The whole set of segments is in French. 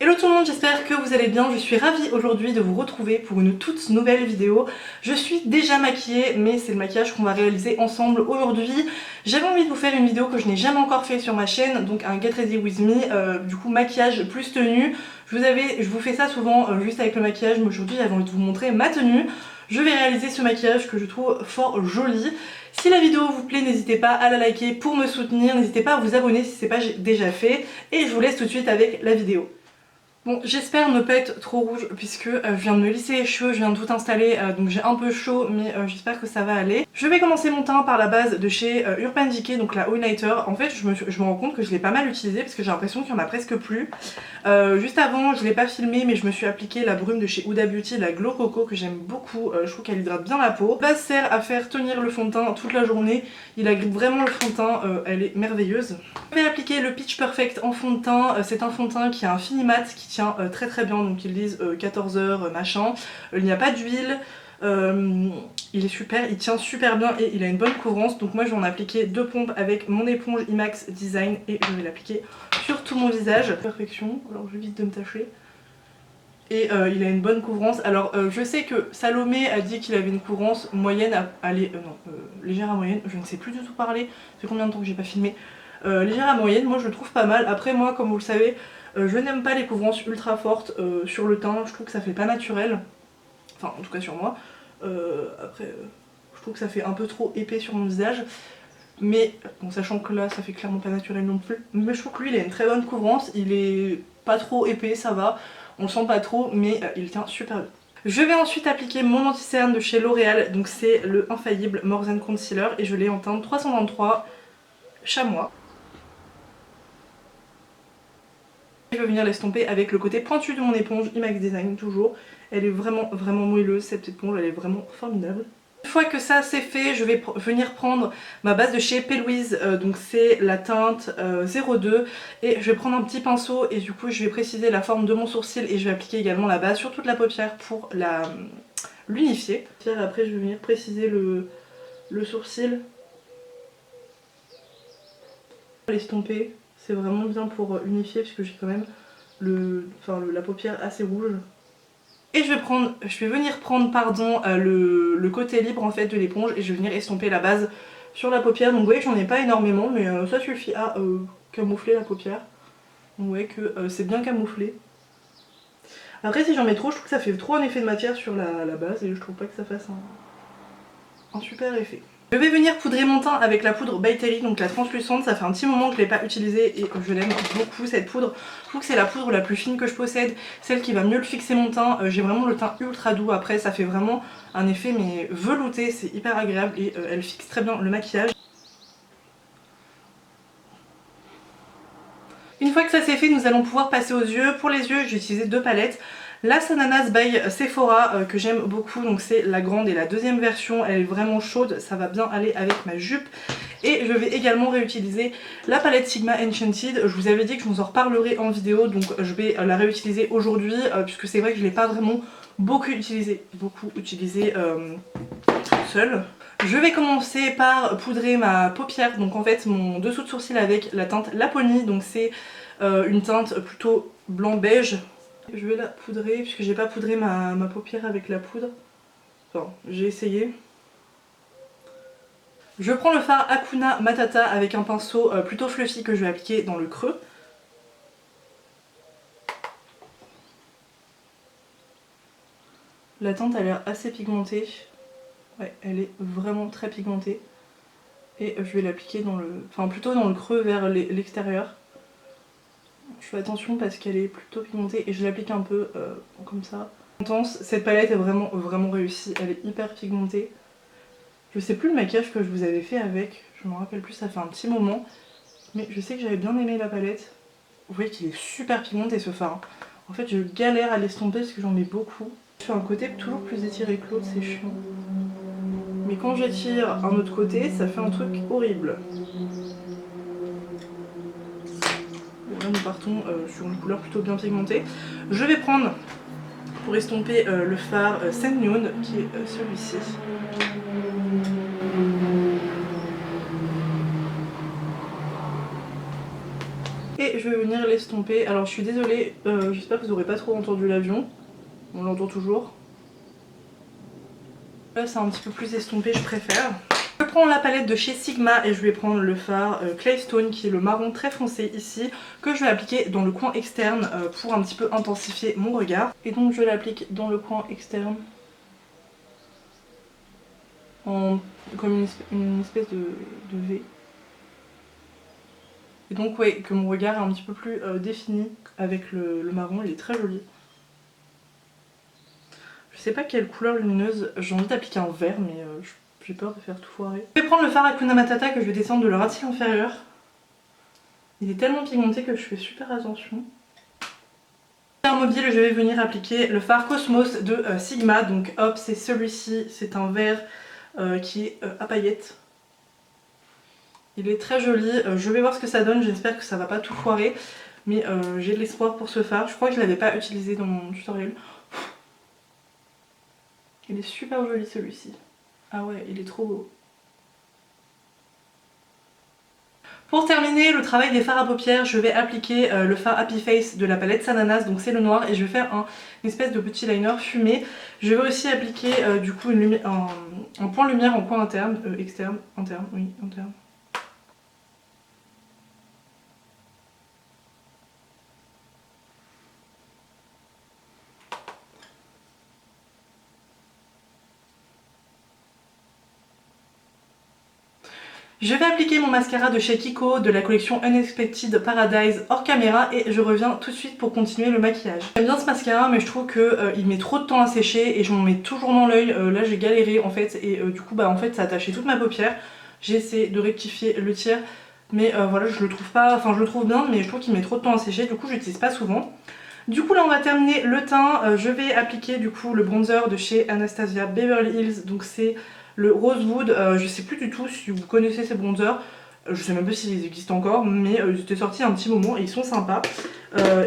Hello tout le monde, j'espère que vous allez bien. Je suis ravie aujourd'hui de vous retrouver pour une toute nouvelle vidéo. Je suis déjà maquillée, mais c'est le maquillage qu'on va réaliser ensemble aujourd'hui. J'avais envie de vous faire une vidéo que je n'ai jamais encore fait sur ma chaîne, donc un Get Ready With Me, du coup maquillage plus tenue. Je vous fais ça souvent juste avec le maquillage, mais aujourd'hui j'avais envie de vous montrer ma tenue. Je vais réaliser ce maquillage que je trouve fort joli. Si la vidéo vous plaît, n'hésitez pas à la liker pour me soutenir, n'hésitez pas à vous abonner si ce n'est pas déjà fait. Et je vous laisse tout de suite avec la vidéo. Bon, j'espère ne pas être trop rouge puisque je viens de me lisser les cheveux, je viens de tout installer, donc j'ai un peu chaud, mais j'espère que ça va aller. Je vais commencer mon teint par la base de chez Urban Decay, donc la Highlighter. En fait, je me rends compte que je l'ai pas mal utilisé parce que j'ai l'impression qu'il y en a presque plus. Juste avant, je l'ai pas filmé, mais je me suis appliqué la brume de chez Huda Beauty, la Glow Coco, que j'aime beaucoup. Je trouve qu'elle hydrate bien la peau. La base sert à faire tenir le fond de teint toute la journée. Il agrippe vraiment le fond de teint, elle est merveilleuse. Je vais appliquer le Pitch Perfect en fond de teint. C'est un fond de teint qui a un fini mat qui tient très très bien, donc ils disent 14 heures machin. Il n'y a pas d'huile. Il est super, il tient super bien et il a une bonne couvrance. Donc moi je vais en appliquer 2 pompes avec mon éponge IMAX Design et je vais l'appliquer sur tout mon visage. Perfection, alors j'évite de me tacher. Et il a une bonne couvrance. Alors je sais que Salomé a dit qu'il avait une couvrance moyenne légère à moyenne, je ne sais plus du tout parler, ça fait combien de temps que j'ai pas filmé. Légère à moyenne, moi je le trouve pas mal. Après moi, comme vous le savez, je n'aime pas les couvrances ultra fortes sur le teint, je trouve que ça fait pas naturel. Enfin en tout cas sur moi. Après je trouve que ça fait un peu trop épais sur mon visage. Mais bon, sachant que là ça fait clairement pas naturel non plus. Mais je trouve que lui il a une très bonne couvrance, il est pas trop épais, ça va. On le sent pas trop mais il tient super bien. Je vais ensuite appliquer mon anti-cerne de chez L'Oréal, donc c'est le infaillible More Than Concealer et je l'ai en teinte 323 chamois. Je vais venir l'estomper avec le côté pointu de mon éponge IMAX Design toujours. Elle est vraiment moelleuse cette éponge, elle est vraiment formidable. Une fois que ça c'est fait, je vais venir prendre ma base de chez P. Louise, donc c'est la teinte 02 et je vais prendre un petit pinceau et du coup je vais préciser la forme de mon sourcil et je vais appliquer également la base sur toute la paupière pour l'unifier. Après je vais venir préciser le sourcil, l'estomper. C'est vraiment bien pour unifier puisque j'ai quand même la paupière assez rouge. Et je vais venir prendre le côté libre en fait de l'éponge et je vais venir estomper la base sur la paupière. Donc vous voyez que j'en ai pas énormément mais ça suffit à camoufler la paupière. Donc vous voyez que c'est bien camouflé. Après si j'en mets trop, je trouve que ça fait trop un effet de matière sur la base et je trouve pas que ça fasse un super effet. Je vais venir poudrer mon teint avec la poudre By Terry, donc la translucente. Ça fait un petit moment que je ne l'ai pas utilisée et je l'aime beaucoup cette poudre. Je trouve que c'est la poudre la plus fine que je possède, celle qui va mieux le fixer mon teint. J'ai vraiment le teint ultra doux après, ça fait vraiment un effet mais velouté, c'est hyper agréable et elle fixe très bien le maquillage. Une fois que ça c'est fait, nous allons pouvoir passer aux yeux. Pour les yeux, j'ai utilisé 2 palettes. La Sananas by Sephora que j'aime beaucoup, donc c'est la grande et la deuxième version, elle est vraiment chaude, ça va bien aller avec ma jupe. Et je vais également réutiliser la palette Sigma Enchanted, je vous avais dit que je vous en reparlerai en vidéo, donc je vais la réutiliser aujourd'hui, puisque c'est vrai que je ne l'ai pas vraiment beaucoup utilisée toute seule. Je vais commencer par poudrer ma paupière, donc en fait mon dessous de sourcil avec la teinte Laponie, donc c'est une teinte plutôt blanc-beige. Je vais la poudrer puisque j'ai pas poudré ma paupière avec la poudre. Enfin, j'ai essayé. Je prends le fard Hakuna Matata avec un pinceau plutôt fluffy que je vais appliquer dans le creux. La teinte a l'air assez pigmentée. Ouais, elle est vraiment très pigmentée. Et je vais l'appliquer plutôt dans le creux vers l'extérieur. Je fais attention parce qu'elle est plutôt pigmentée et je l'applique un peu comme ça. Intense. Cette palette est vraiment réussie, elle est hyper pigmentée. Je sais plus le maquillage que je vous avais fait avec, je me rappelle plus, ça fait un petit moment. Mais je sais que j'avais bien aimé la palette. Vous voyez qu'il est super pigmenté ce fard. En fait je galère à l'estomper parce que j'en mets beaucoup. Je fais un côté toujours plus étiré que l'autre, c'est chiant. Mais quand j'étire un autre côté, ça fait un truc horrible. Là nous partons sur une couleur plutôt bien pigmentée. Je vais prendre pour estomper le fard Sanyun qui est celui-ci. Et et je vais venir l'estomper. Alors je suis désolée, j'espère que vous n'aurez pas trop entendu l'avion. On l'entend toujours. Là c'est un petit peu plus estompé, je préfère. Je prends la palette de chez Sigma et je vais prendre le fard Claystone qui est le marron très foncé ici, que je vais appliquer dans le coin externe pour un petit peu intensifier mon regard. Et donc je l'applique dans le coin externe comme une espèce de V. Et donc ouais, que mon regard est un petit peu plus défini avec le marron, il est très joli. Je sais pas quelle couleur lumineuse, j'ai envie d'appliquer un vert mais j'ai peur de faire tout foirer. Je vais prendre le fard Hakuna Matata que je vais descendre de la racine inférieure. Il est tellement pigmenté que je fais super attention. En mobile, je vais venir appliquer le fard Cosmos de Sigma. Donc hop, c'est celui-ci, c'est un vert qui est à paillettes. Il est très joli, je vais voir ce que ça donne, j'espère que ça va pas tout foirer. Mais j'ai de l'espoir pour ce fard, je crois que je l'avais pas utilisé dans mon tutoriel. Il est super joli celui-ci. Ah ouais, il est trop beau. Pour terminer le travail des fards à paupières, je vais appliquer le fard Happy Face de la palette Sananas, donc c'est le noir, et je vais faire une espèce de petit liner fumé. Je vais aussi appliquer du coup un point lumière en coin interne, interne, oui, interne. Je vais appliquer mon mascara de chez Kiko de la collection Unexpected Paradise hors caméra et je reviens tout de suite pour continuer le maquillage. J'aime bien ce mascara mais je trouve qu'il met trop de temps à sécher et je m'en mets toujours dans l'œil. Là j'ai galéré en fait et du coup bah en fait ça a taché toute ma paupière. J'ai essayé de rectifier le tir mais voilà je le trouve pas, enfin je le trouve bien mais je trouve qu'il met trop de temps à sécher, du coup je l'utilise pas souvent. Du coup là on va terminer le teint, je vais appliquer du coup le bronzer de chez Anastasia Beverly Hills, donc c'est le Rosewood. Je sais plus du tout si vous connaissez ces bronzers, je sais même pas s'ils existent encore, mais ils étaient sortis un petit moment et ils sont sympas.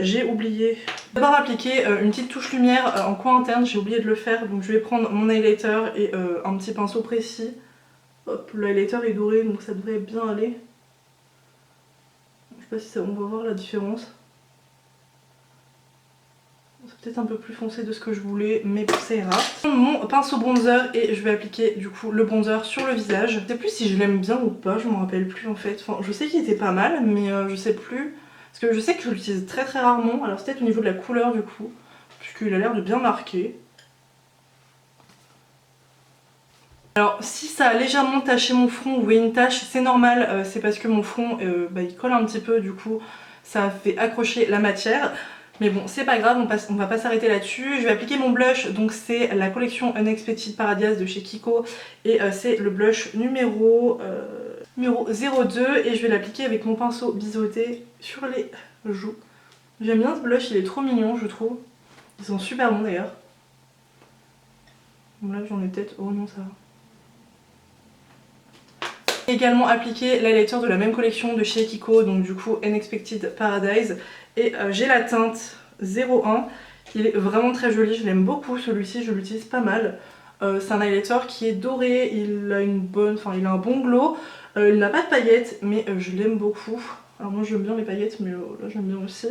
J'ai oublié d'abord appliquer une petite touche lumière en coin interne, j'ai oublié de le faire, donc je vais prendre mon highlighter et un petit pinceau précis. Hop, le highlighter est doré donc ça devrait bien aller. Je sais pas si on va voir la différence. C'est peut-être un peu plus foncé de ce que je voulais, mais ça ira. Mon pinceau bronzer et je vais appliquer du coup le bronzer sur le visage. Je sais plus si je l'aime bien ou pas, je m'en rappelle plus en fait. Enfin, je sais qu'il était pas mal, mais je sais plus. Parce que je sais que je l'utilise très rarement. Alors c'est peut-être au niveau de la couleur du coup, puisqu'il a l'air de bien marquer. Alors si ça a légèrement taché mon front, vous voyez une tache, c'est normal. C'est parce que mon front il colle un petit peu, du coup ça a fait accrocher la matière. Mais bon, c'est pas grave, on va pas s'arrêter là-dessus. Je vais appliquer mon blush, donc c'est la collection Unexpected Paradise de chez Kiko. Et c'est le blush numéro 02. Et je vais l'appliquer avec mon pinceau biseauté sur les joues. J'aime bien ce blush, il est trop mignon, je trouve. Ils sont super bons d'ailleurs. Bon, là j'en ai peut-être... Oh non, ça va. Également appliqué l'highlighter de la même collection de chez Kiko, donc du coup Unexpected Paradise. Et j'ai la teinte 01, il est vraiment très joli, je l'aime beaucoup celui-ci, je l'utilise pas mal. C'est un highlighter qui est doré, il a il a un bon glow, il n'a pas de paillettes mais je l'aime beaucoup. Alors moi j'aime bien les paillettes mais là j'aime bien aussi.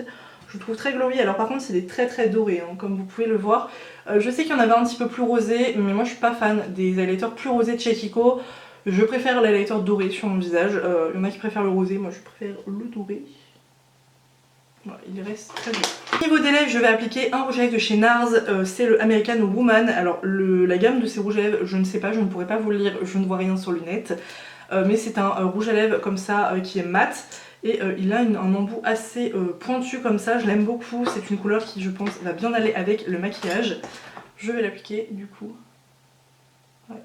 Je le trouve très glowy, alors par contre c'est des très dorés hein, comme vous pouvez le voir. Je sais qu'il y en avait un petit peu plus rosé mais moi je suis pas fan des highlighters plus rosés de chez Kiko. Je préfère l'highlighter doré sur mon visage, il y en a qui préfèrent le rosé, moi je préfère le doré. Voilà, il reste très bien. Au niveau des lèvres, je vais appliquer un rouge à lèvres de chez NARS, c'est le American Woman. Alors la gamme de ces rouges à lèvres, je ne sais pas, je ne pourrais pas vous le lire, je ne vois rien sur lunettes. Mais c'est un rouge à lèvres comme ça qui est mat. Et il a un embout assez pointu comme ça, je l'aime beaucoup. C'est une couleur qui je pense va bien aller avec le maquillage. Je vais l'appliquer du coup. Ouais.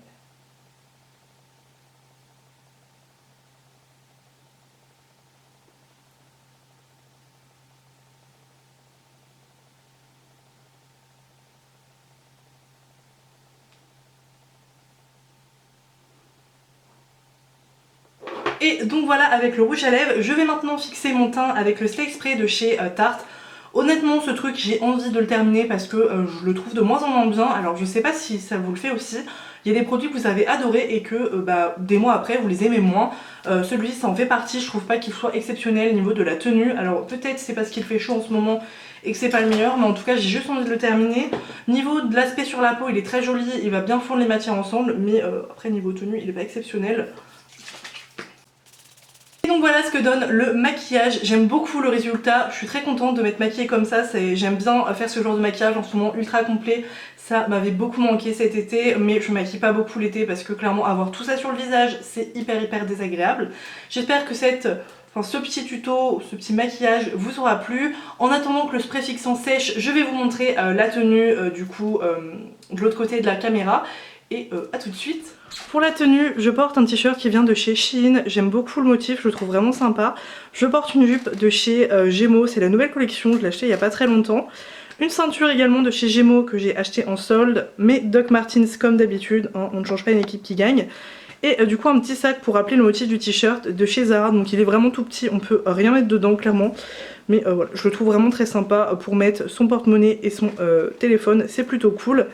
Et donc voilà, avec le rouge à lèvres, je vais maintenant fixer mon teint avec le Slay Spray de chez Tarte. Honnêtement ce truc j'ai envie de le terminer parce que je le trouve de moins en moins bien. Alors je sais pas si ça vous le fait aussi. il y a des produits que vous avez adorés et que des mois après vous les aimez moins. Celui-ci ça en fait partie, je trouve pas qu'il soit exceptionnel au niveau de la tenue. Alors peut-être c'est parce qu'il fait chaud en ce moment et que c'est pas le meilleur, mais en tout cas j'ai juste envie de le terminer. Niveau de l'aspect sur la peau, il est très joli, il va bien fondre les matières ensemble, mais après niveau tenue il est pas exceptionnel. Et donc voilà ce que donne le maquillage. J'aime beaucoup le résultat, je suis très contente de m'être maquillée comme ça, j'aime bien faire ce genre de maquillage en ce moment ultra complet. Ça m'avait beaucoup manqué cet été, mais je maquille pas beaucoup l'été parce que clairement avoir tout ça sur le visage c'est hyper désagréable. J'espère que ce petit tuto, ce petit maquillage vous aura plu. En attendant que le spray fixant sèche, je vais vous montrer la tenue de l'autre côté de la caméra. Et à tout de suite. Pour la tenue, je porte un t-shirt qui vient de chez Shein. J'aime beaucoup le motif, je le trouve vraiment sympa. Je porte une jupe de chez Gémeaux, c'est la nouvelle collection, je l'ai achetée il n'y a pas très longtemps. Une ceinture également de chez Gémeaux que j'ai acheté en solde, mais Doc Martens comme d'habitude, hein, on ne change pas une équipe qui gagne. Et du coup un petit sac pour rappeler le motif du t-shirt de chez Zara, donc il est vraiment tout petit, on peut rien mettre dedans clairement. Mais voilà, je le trouve vraiment très sympa pour mettre son porte-monnaie et son téléphone, c'est plutôt cool.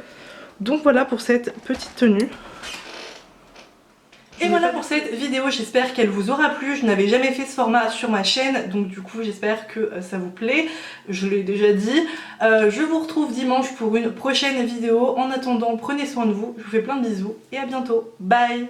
Donc voilà pour cette petite tenue. Et voilà pour cette vidéo, j'espère qu'elle vous aura plu. Je n'avais jamais fait ce format sur ma chaîne, donc du coup j'espère que ça vous plaît. Je l'ai déjà dit. Je vous retrouve dimanche pour une prochaine vidéo. En attendant, prenez soin de vous. Je vous fais plein de bisous et à bientôt. Bye!